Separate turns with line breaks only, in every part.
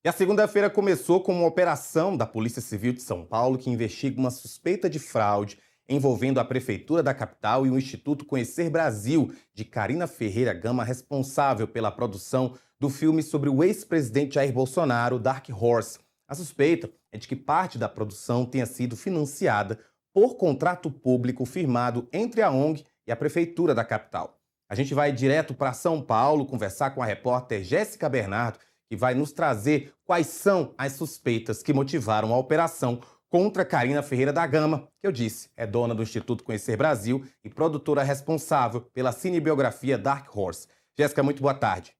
E a segunda-feira começou com uma operação da Polícia Civil de São Paulo que investiga uma suspeita de fraude envolvendo a Prefeitura da capital e o Instituto Conhecer Brasil, de Carina Ferreira Gama, responsável pela produção do filme sobre o ex-presidente Jair Bolsonaro, Dark Horse. A suspeita é de que parte da produção tenha sido financiada por contrato público firmado entre a ONG e a Prefeitura da capital. A gente vai direto para São Paulo conversar com a repórter Jéssica Bernardo, que vai nos trazer quais são as suspeitas que motivaram a operação contra Carina Ferreira da Gama, que eu disse, é dona do Instituto Conhecer Brasil e produtora responsável pela cinebiografia Dark Horse. Jéssica, muito boa tarde.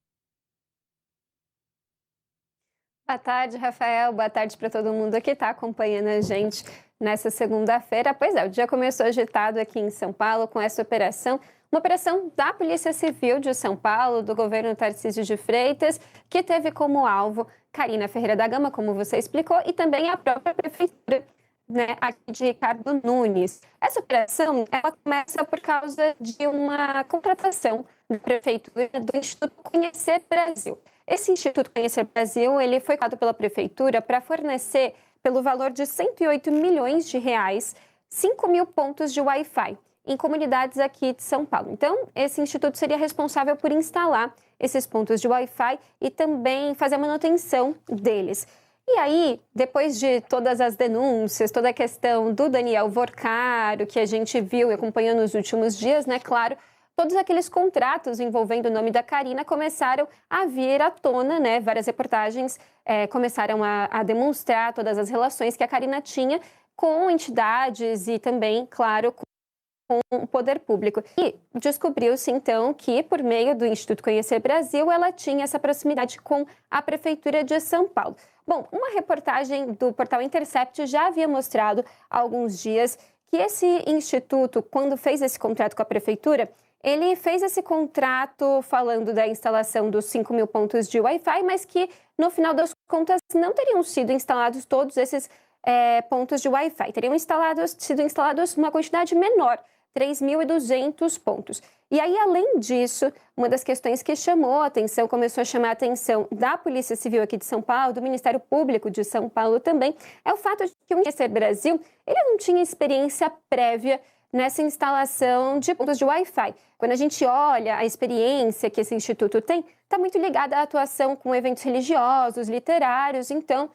Boa tarde, Rafael. Boa tarde para todo mundo que está acompanhando a gente nessa segunda-feira. Pois é, o dia começou agitado aqui em São Paulo com essa operação. Uma operação da Polícia Civil de São Paulo, do governo Tarcísio de Freitas, que teve como alvo Carina Ferreira da Gama, como você explicou, e também a própria prefeitura, né, aqui de Ricardo Nunes. Essa operação, ela começa por causa de uma contratação da prefeitura do Instituto Conhecer Brasil. Esse Instituto Conhecer Brasil, ele foi criado pela prefeitura para fornecer, pelo valor de R$108 milhões, 5.000 pontos de Wi-Fi em comunidades aqui de São Paulo. Então, esse instituto seria responsável por instalar esses pontos de Wi-Fi e também fazer a manutenção deles. E aí, depois de todas as denúncias, toda a questão do Daniel Vorcaro, que a gente viu e acompanhou nos últimos dias, né, claro, todos aqueles contratos envolvendo o nome da Carina começaram a vir à tona, né, várias reportagens começaram a demonstrar todas as relações que a Carina tinha com entidades e também, claro, com o poder público. E descobriu-se, então, que por meio do Instituto Conhecer Brasil, ela tinha essa proximidade com a Prefeitura de São Paulo. Bom, uma reportagem do portal Intercept já havia mostrado há alguns dias que esse instituto, quando fez esse contrato com a Prefeitura, ele fez esse contrato falando da instalação dos 5.000 pontos de Wi-Fi, mas que, no final das contas, não teriam sido instalados todos esses pontos de Wi-Fi. Teriam sido instalados uma quantidade menor, 3.200 pontos. E aí, além disso, uma das questões que chamou a atenção, começou a chamar a atenção da Polícia Civil aqui de São Paulo, do Ministério Público de São Paulo também, é o fato de que o Conhecer Brasil, ele não tinha experiência prévia nessa instalação de pontos de Wi-Fi. Quando a gente olha a experiência que esse instituto tem, está muito ligada à atuação com eventos religiosos, literários, então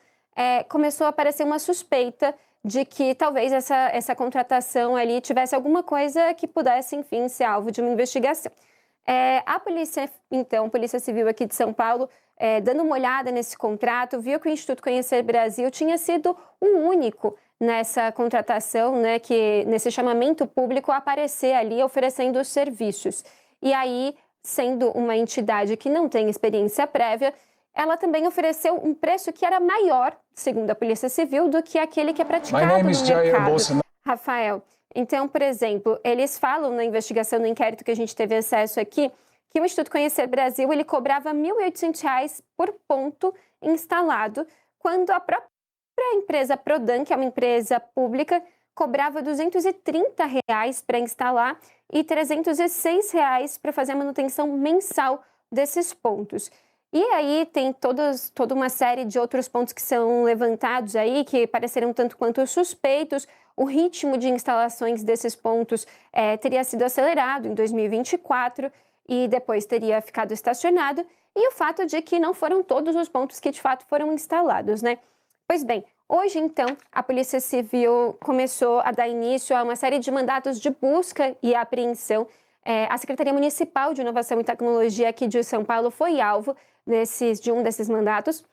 começou a aparecer uma suspeita de que talvez essa contratação ali tivesse alguma coisa que pudesse, enfim, ser alvo de uma investigação. A polícia, então, Polícia Civil aqui de São Paulo, dando uma olhada nesse contrato, viu que o Instituto Conhecer Brasil tinha sido o único nessa contratação, né, que nesse chamamento público aparecer ali oferecendo os serviços. E aí, sendo uma entidade que não tem experiência prévia, ela também ofereceu um preço que era maior, segundo a Polícia Civil, do que aquele que é praticado no mercado. Rafael, então, por exemplo, eles falam na investigação, no inquérito que a gente teve acesso aqui, que o Instituto Conhecer Brasil ele cobrava R$ 1.800 por ponto instalado, quando a própria empresa Prodan, que é uma empresa pública, cobrava R$ 230 para instalar e R$ 306 para fazer a manutenção mensal desses pontos. E aí tem toda uma série de outros pontos que são levantados aí, que pareceram tanto quanto suspeitos. O ritmo de instalações desses pontos teria sido acelerado em 2024 e depois teria ficado estacionado. E o fato de que não foram todos os pontos que de fato foram instalados, né? Pois bem, hoje então a Polícia Civil começou a dar início a uma série de mandatos de busca e apreensão. A Secretaria Municipal de Inovação e Tecnologia aqui de São Paulo foi alvo de um desses mandatos,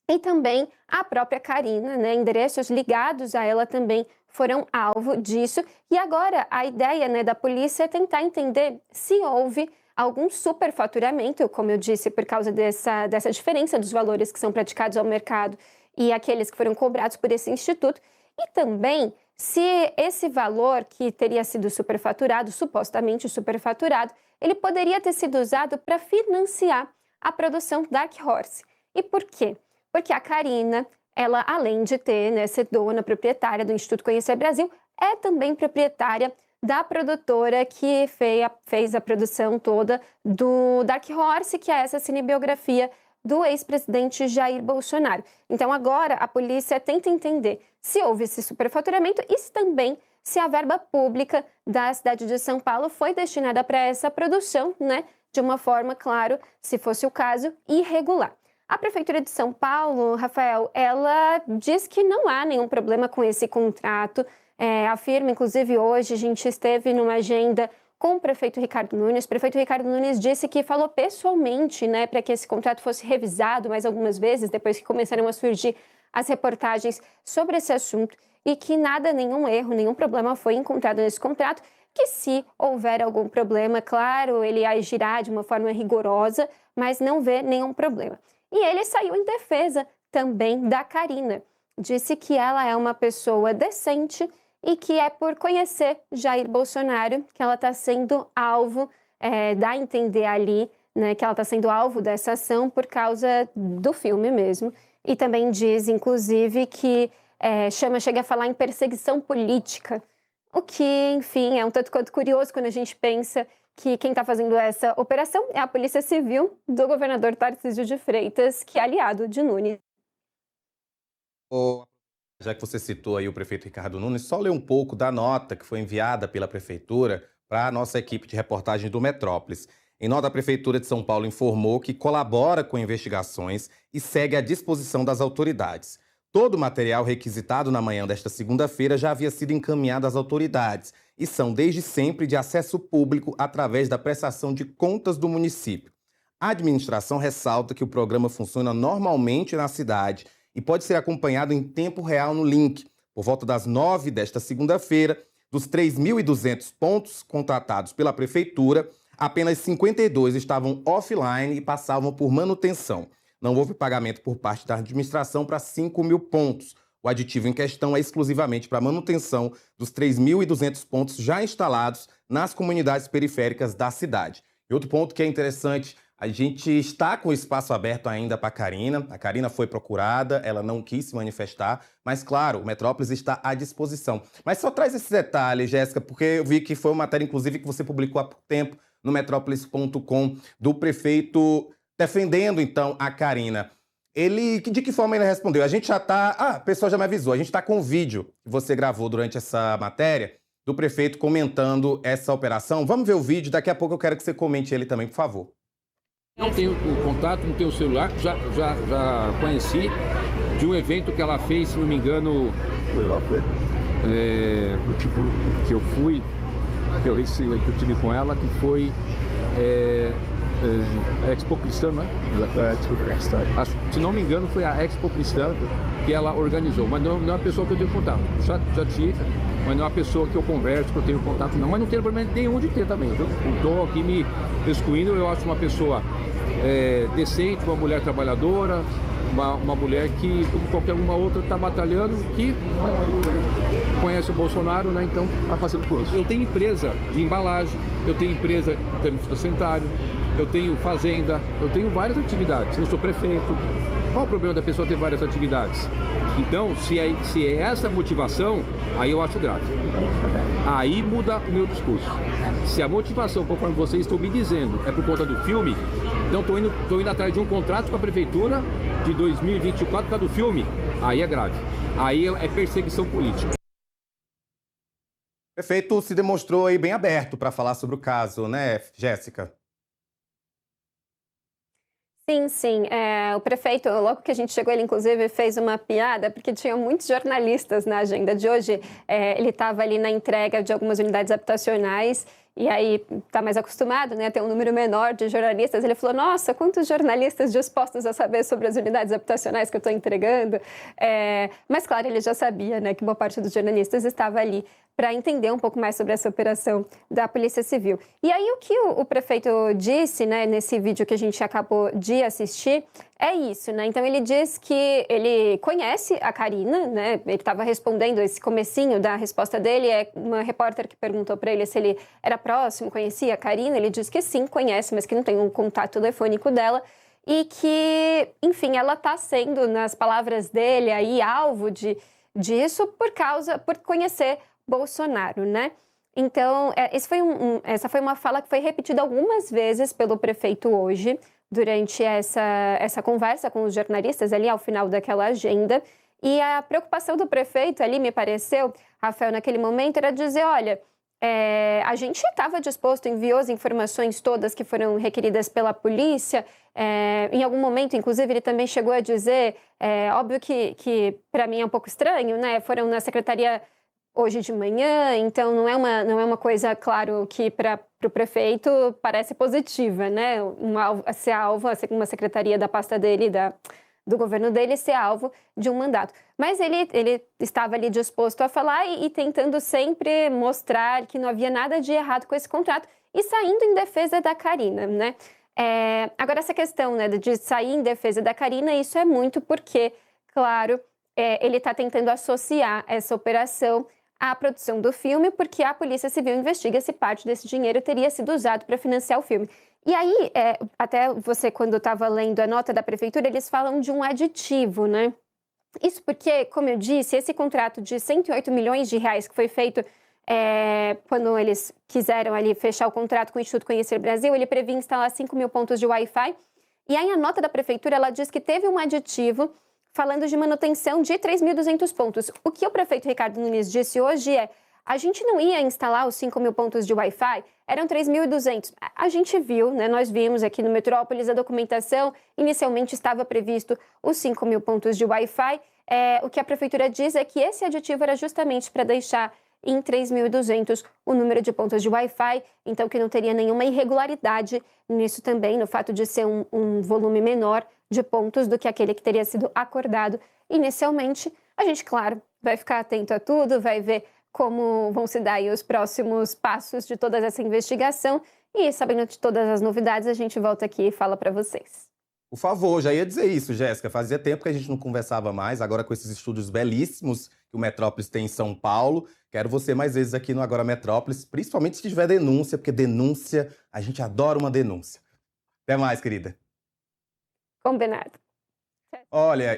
e também a própria Carina, né, endereços ligados a ela também foram alvo disso. E agora a ideia, né, da polícia é tentar entender se houve algum superfaturamento, como eu disse, por causa dessa diferença dos valores que são praticados ao mercado e aqueles que foram cobrados por esse instituto, e também se esse valor que teria sido superfaturado, supostamente superfaturado, ele poderia ter sido usado para financiar a produção Dark Horse. E por quê? Porque a Carina, ela, além de ter, né, ser dona, proprietária do Instituto Conhecer Brasil, é também proprietária da produtora que fez a produção toda do Dark Horse, que é essa cinebiografia do ex-presidente Jair Bolsonaro. Então, agora, a polícia tenta entender se houve esse superfaturamento e se a verba pública da cidade de São Paulo foi destinada para essa produção, né? De uma forma, claro, se fosse o caso, irregular. A Prefeitura de São Paulo, Rafael, ela diz que não há nenhum problema com esse contrato. Afirma, inclusive, hoje a gente esteve numa agenda com o prefeito Ricardo Nunes. O prefeito Ricardo Nunes disse que falou pessoalmente, né, para que esse contrato fosse revisado mais algumas vezes, depois que começaram a surgir as reportagens sobre esse assunto, e que nada, nenhum erro, nenhum problema foi encontrado nesse contrato, que se houver algum problema, claro, ele agirá de uma forma rigorosa, mas não vê nenhum problema. E ele saiu em defesa também da Karina. Disse que ela é uma pessoa decente e que é por conhecer Jair Bolsonaro que ela está sendo alvo, dá a entender ali, né, que ela está sendo alvo dessa ação por causa do filme mesmo. E também diz, inclusive, que chega a falar em perseguição política, o que, enfim, é um tanto quanto curioso quando a gente pensa que quem está fazendo essa operação é a Polícia Civil do governador Tarcísio de Freitas, que é aliado de Nunes.
Já que você citou aí o prefeito Ricardo Nunes, só ler um pouco da nota que foi enviada pela Prefeitura para a nossa equipe de reportagem do Metrópolis. Em nota, a Prefeitura de São Paulo informou que colabora com investigações e segue à disposição das autoridades. Todo o material requisitado na manhã desta segunda-feira já havia sido encaminhado às autoridades e são, desde sempre, de acesso público através da prestação de contas do município. A administração ressalta que o programa funciona normalmente na cidade e pode ser acompanhado em tempo real no link. Por volta das 9 desta segunda-feira, dos 3.200 pontos contratados pela Prefeitura, apenas 52 estavam offline e passavam por manutenção. Não houve pagamento por parte da administração para 5.000 pontos. O aditivo em questão é exclusivamente para a manutenção dos 3.200 pontos já instalados nas comunidades periféricas da cidade. E outro ponto que é interessante, a gente está com o espaço aberto ainda para a Karina. A Karina foi procurada, ela não quis se manifestar, mas claro, o Metrópolis está à disposição. Mas só traz esse detalhe, Jéssica, porque eu vi que foi uma matéria, inclusive, que você publicou há pouco tempo no metrópolis.com, do prefeito defendendo, então, a Karina. De que forma ele respondeu? A gente já está... a pessoa já me avisou. A gente está com o vídeo que você gravou durante essa matéria do prefeito comentando essa operação. Vamos ver o vídeo. Daqui a pouco eu quero que você comente ele também, por favor.
Não tenho o contato, não tenho o celular. Já conheci de um evento que ela fez, se não me engano... Foi lá, foi? Que eu fui... que eu tive com ela, que foi... Expo Cristã, né? Expo Cristã. Se não me engano, foi a Expo Cristã que ela organizou, mas não é uma pessoa que eu tenho contato. Já tive, mas não é uma pessoa que eu converso, que eu tenho contato, não. Mas não tenho problema nenhum de ter também, viu? Estou aqui me excluindo, eu acho uma pessoa decente, uma mulher trabalhadora, uma mulher que, como qualquer uma outra, está batalhando, que conhece o Bolsonaro, né? Então está fazendo coisa. Eu tenho empresa de embalagem, eu tenho empresa de termo fitossanitário, eu tenho fazenda, eu tenho várias atividades. Eu sou prefeito. Qual o problema da pessoa ter várias atividades? Então, se é essa motivação, aí eu acho grave. Aí muda o meu discurso. Se a motivação, conforme vocês estão me dizendo, é por conta do filme, então estou indo atrás de um contrato com a Prefeitura de 2024 por causa do filme, aí é grave. Aí é perseguição política.
O prefeito se demonstrou aí bem aberto para falar sobre o caso, né, Jéssica?
Sim. O prefeito, logo que a gente chegou, ele inclusive fez uma piada, porque tinha muitos jornalistas na agenda de hoje. Ele estava ali na entrega de algumas unidades habitacionais, e aí está mais acostumado, né, a ter um número menor de jornalistas. Ele falou, nossa, quantos jornalistas dispostos a saber sobre as unidades habitacionais que eu estou entregando. Mas, claro, ele já sabia, né, que boa parte dos jornalistas estava ali para entender um pouco mais sobre essa operação da Polícia Civil. E aí o que o prefeito disse, né, nesse vídeo que a gente acabou de assistir, é isso, né? Então ele diz que ele conhece a Karina, né? Ele estava respondendo esse comecinho da resposta dele, é uma repórter que perguntou para ele se ele era próximo, conhecia a Karina, ele diz que sim, conhece, mas que não tem um contato telefônico dela. E que, enfim, ela está sendo, nas palavras dele, aí, alvo disso por conhecer Bolsonaro, né? Então, essa foi uma fala que foi repetida algumas vezes pelo prefeito hoje, durante essa conversa com os jornalistas ali ao final daquela agenda. E a preocupação do prefeito ali, me pareceu, Rafael, naquele momento, era dizer, olha, a gente estava disposto, enviou as informações todas que foram requeridas pela polícia. Em algum momento, inclusive, ele também chegou a dizer, óbvio que para mim é um pouco estranho, né? Foram na secretaria hoje de manhã, então não é uma coisa, claro, que para o prefeito parece positiva, né? Ser alvo, uma secretaria da pasta dele, do governo dele, ser alvo de um mandato. Mas ele estava ali disposto a falar e tentando sempre mostrar que não havia nada de errado com esse contrato e saindo em defesa da Karina, né? Agora, essa questão, né, de sair em defesa da Karina, isso é muito porque, claro, ele está tentando associar essa operação à produção do filme, porque a Polícia Civil investiga se parte desse dinheiro teria sido usado para financiar o filme. E aí, até você, quando estava lendo a nota da prefeitura, eles falam de um aditivo, né? Isso porque, como eu disse, esse contrato de 108 milhões de reais que foi feito quando eles quiseram ali fechar o contrato com o Instituto Conhecer Brasil, ele previa instalar 5 mil pontos de Wi-Fi. E aí a nota da prefeitura, ela diz que teve um aditivo falando de manutenção de 3.200 pontos. O que o prefeito Ricardo Nunes disse hoje a gente não ia instalar os 5 mil pontos de Wi-Fi, eram 3.200. A gente viu, né, nós vimos aqui no Metrópolis a documentação, inicialmente estava previsto os 5 mil pontos de Wi-Fi. O que a prefeitura diz é que esse aditivo era justamente para deixar em 3.200 o número de pontos de Wi-Fi, então que não teria nenhuma irregularidade nisso também, no fato de ser um volume menor de pontos do que aquele que teria sido acordado inicialmente. A gente, claro, vai ficar atento a tudo, vai ver como vão se dar aí os próximos passos de toda essa investigação e, sabendo de todas as novidades, a gente volta aqui e fala para vocês.
Por favor, já ia dizer isso, Jéssica. Fazia tempo que a gente não conversava mais, agora com esses estúdios belíssimos que o Metrópolis tem em São Paulo. Quero você mais vezes aqui no Agora Metrópolis, principalmente se tiver denúncia, porque denúncia, a gente adora uma denúncia. Até mais, querida.
Combinado.
Olha,